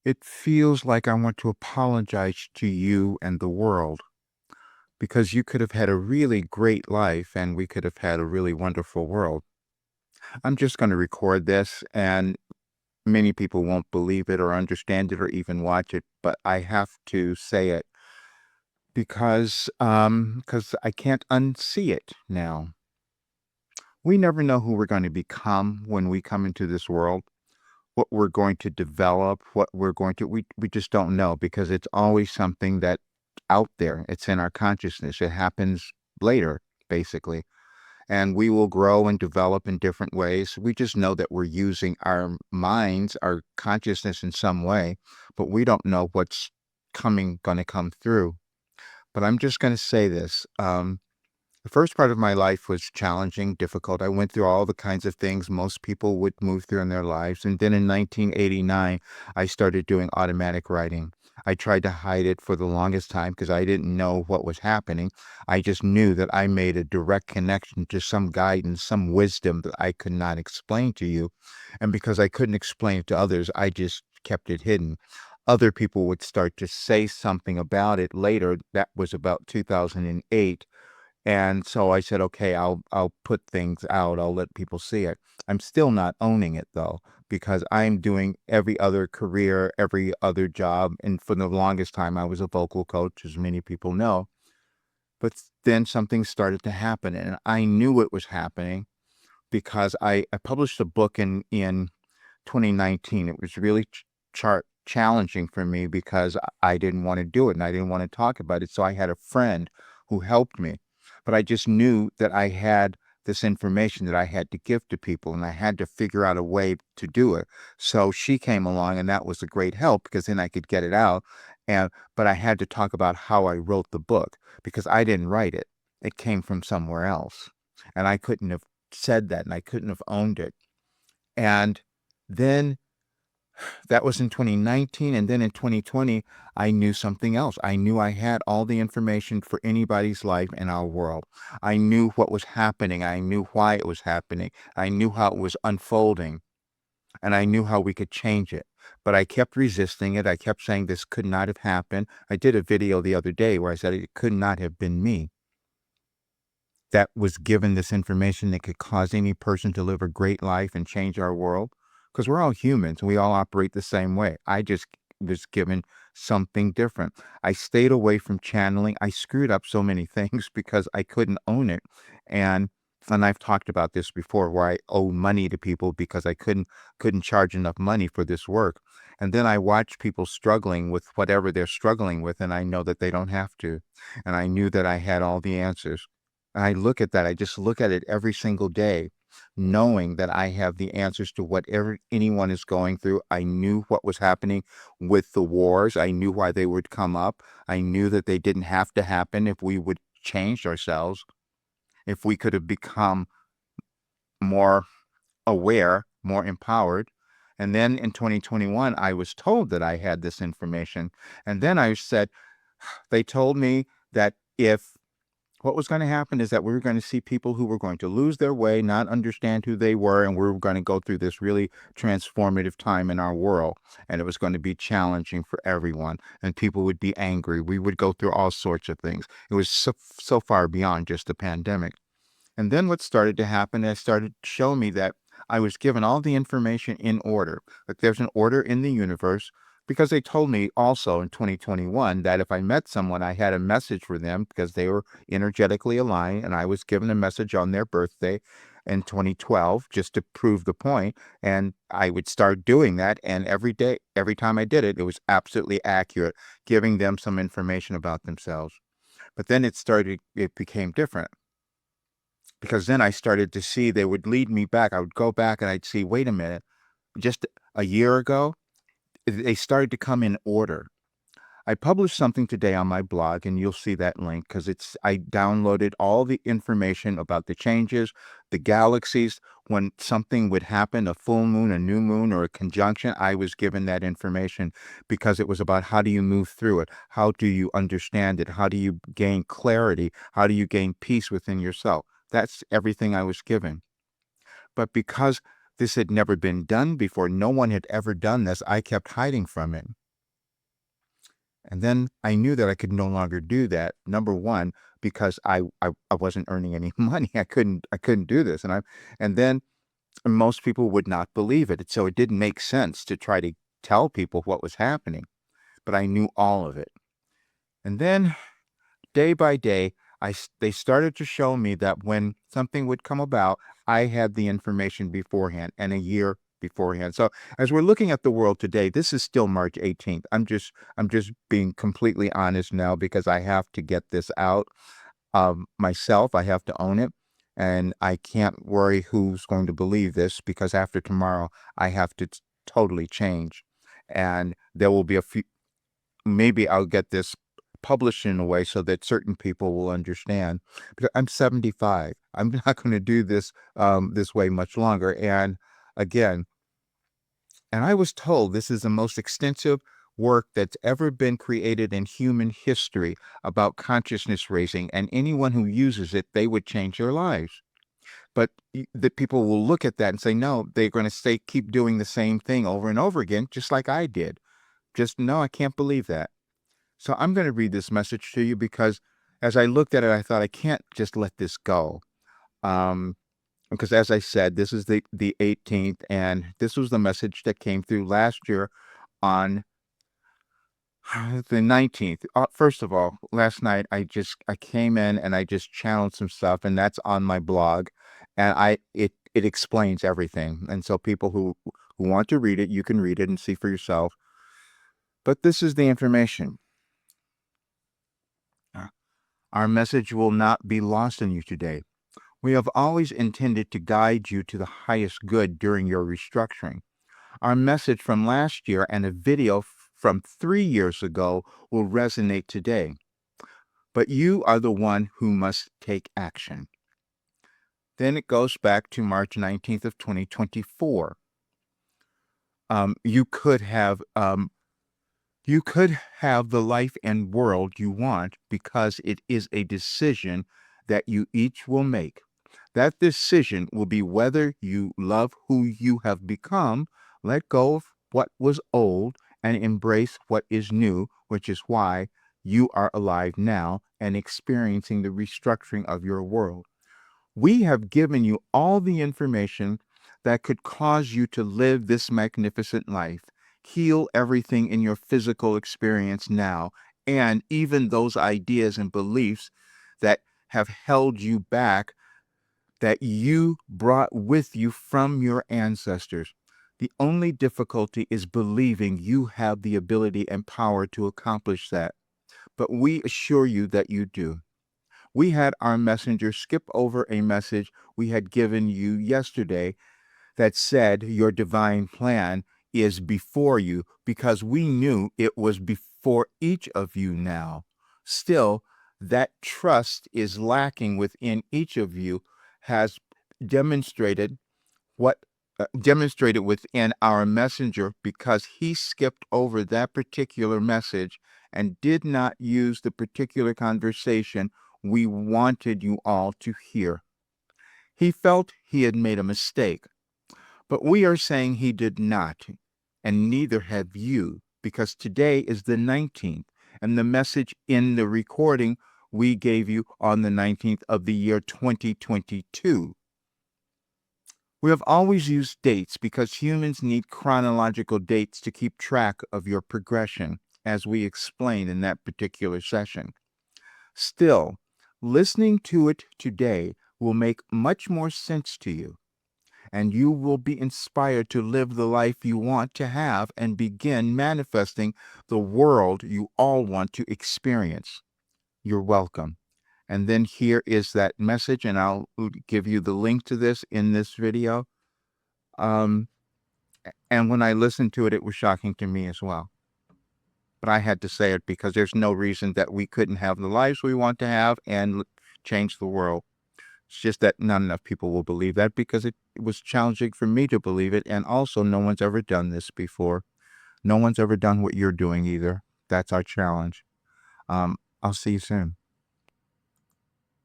It feels like I want to apologize to you and the world because you could have had a really great life and we could have had a really wonderful world. I'm just going to record this, and many people won't believe it or understand it or even watch it, but I have to say it because I can't unsee it now. We never know who we're going to become when we come into this world, what we're going to develop, what we're going to we just don't know because it's always something that out there. It's in our consciousness. It happens later, basically. And we will grow and develop in different ways. We just know that we're using our minds, our consciousness in some way, but we don't know what's going to come through. But I'm just going to say this. The first part of my life was challenging, difficult. I went through all the kinds of things most people would move through in their lives. And then in 1989, I started doing automatic writing. I tried to hide it for the longest time because I didn't know what was happening. I just knew that I made a direct connection to some guidance, some wisdom that I could not explain to you. And because I couldn't explain it to others, I just kept it hidden. Other people would start to say something about it later. That was about 2008, and so I said, "Okay, I'll put things out. I'll let people see it." I'm still not owning it though, because I'm doing every other career, every other job, and for the longest time I was a vocal coach, as many people know. But then something started to happen, and I knew it was happening because I published a book in 2019. It was really challenging for me because I didn't want to do it and I didn't want to talk about it. So I had a friend who helped me, but I just knew that I had this information that I had to give to people and I had to figure out a way to do it. So she came along and that was a great help because then I could get it out. But I had to talk about how I wrote the book because I didn't write it. It came from somewhere else. And I couldn't have said that and I couldn't have owned it. And then that was in 2019, and then in 2020, I knew something else. I knew I had all the information for anybody's life in our world. I knew what was happening. I knew why it was happening. I knew how it was unfolding, and I knew how we could change it. But I kept resisting it. I kept saying this could not have happened. I did a video the other day where I said it could not have been me that was given this information that could cause any person to live a great life and change our world. Because we're all humans and we all operate the same way. I just was given something different. I stayed away from channeling. I screwed up so many things because I couldn't own it. And and I've talked about this before where I owe money to people because I couldn't charge enough money for this work. And then I watch people struggling with whatever they're struggling with, and I know that they don't have to. And I knew that I had all the answers. I look at that, I just look at it every single day, knowing that I have the answers to whatever anyone is going through. I knew what was happening with the wars. I knew why they would come up. I knew that they didn't have to happen if we would change ourselves, if we could have become more aware, more empowered. And then in 2021, I was told that I had this information. And then I said, they told me that if what was going to happen is that we were going to see people who were going to lose their way, not understand who they were, and we were going to go through this really transformative time in our world. And it was going to be challenging for everyone, and people would be angry. We would go through all sorts of things. It was so far beyond just a pandemic. And then what started to happen, it started to show me that I was given all the information in order, that there's an order in the universe, because they told me also in 2021 that if I met someone, I had a message for them because they were energetically aligned, and I was given a message on their birthday in 2012 just to prove the point. And I would start doing that. And every day, every time I did it, it was absolutely accurate, giving them some information about themselves. But then it became different because then I started to see they would lead me back. I would go back and I'd see, wait a minute, just a year ago, they started to come in order. I published something today on my blog, and you'll see that link because I downloaded all the information about the changes, the galaxies, when something would happen, a full moon, a new moon, or a conjunction. I was given that information because it was about how do you move through it? How do you understand it? How do you gain clarity? How do you gain peace within yourself? That's everything I was given. But because This had never been done before. No one had ever done this. I kept hiding from it. And then I knew that I could no longer do that. Number one, because I wasn't earning any money. I couldn't do this. And then most people would not believe it. So it didn't make sense to try to tell people what was happening. But I knew all of it. And then day by day, they started to show me that when something would come about, I had the information beforehand and a year beforehand. So as we're looking at the world today, this is still March 18th. I'm just being completely honest now because I have to get this out myself. I have to own it. And I can't worry who's going to believe this because after tomorrow, I have to totally change. And there will be a few, maybe I'll get this published in a way so that certain people will understand. Because I'm 75. I'm not going to do this this way much longer. And again, and I was told this is the most extensive work that's ever been created in human history about consciousness raising, and anyone who uses it, they would change their lives. But the people will look at that and say, no, they're going to say, keep doing the same thing over and over again, just like I did. Just, no, I can't believe that. So I'm going to read this message to you because as I looked at it, I thought I can't just let this go. Because as I said, this is the 18th, and this was the message that came through last year on the 19th. First of all, last night I came in and I just channeled some stuff, and that's on my blog, and it explains everything. And so people who want to read it, you can read it and see for yourself. But this is the information. Our message will not be lost on you today. We have always intended to guide you to the highest good during your restructuring. Our message from last year and a video from 3 years ago will resonate today. But you are the one who must take action. Then it goes back to March 19th of 2024. You could have the life and world you want because it is a decision that you each will make. That decision will be whether you love who you have become, let go of what was old, and embrace what is new, which is why you are alive now and experiencing the restructuring of your world. We have given you all the information that could cause you to live this magnificent life, heal everything in your physical experience now, and even those ideas and beliefs that have held you back that you brought with you from your ancestors. The only difficulty is believing you have the ability and power to accomplish that. But we assure you that you do. We had our messenger skip over a message we had given you yesterday that said your divine plan is before you because we knew it was before each of you now. Still, that trust is lacking within each of you has demonstrated demonstrated within our messenger because he skipped over that particular message and did not use the particular conversation we wanted you all to hear. He felt he had made a mistake, but we are saying he did not, and neither have you, because today is the 19th, and the message in the recording we gave you on the 19th of the year 2022. We have always used dates because humans need chronological dates to keep track of your progression, as we explained in that particular session. Still, listening to it today will make much more sense to you, and you will be inspired to live the life you want to have and begin manifesting the world you all want to experience. You're welcome. And then here is that message, and I'll give you the link to this in this video. And when I listened to it, it was shocking to me as well. But I had to say it because there's no reason that we couldn't have the lives we want to have and change the world. It's just that not enough people will believe that because it was challenging for me to believe it. And also, no one's ever done this before. No one's ever done what you're doing either. That's our challenge. I'll see you soon.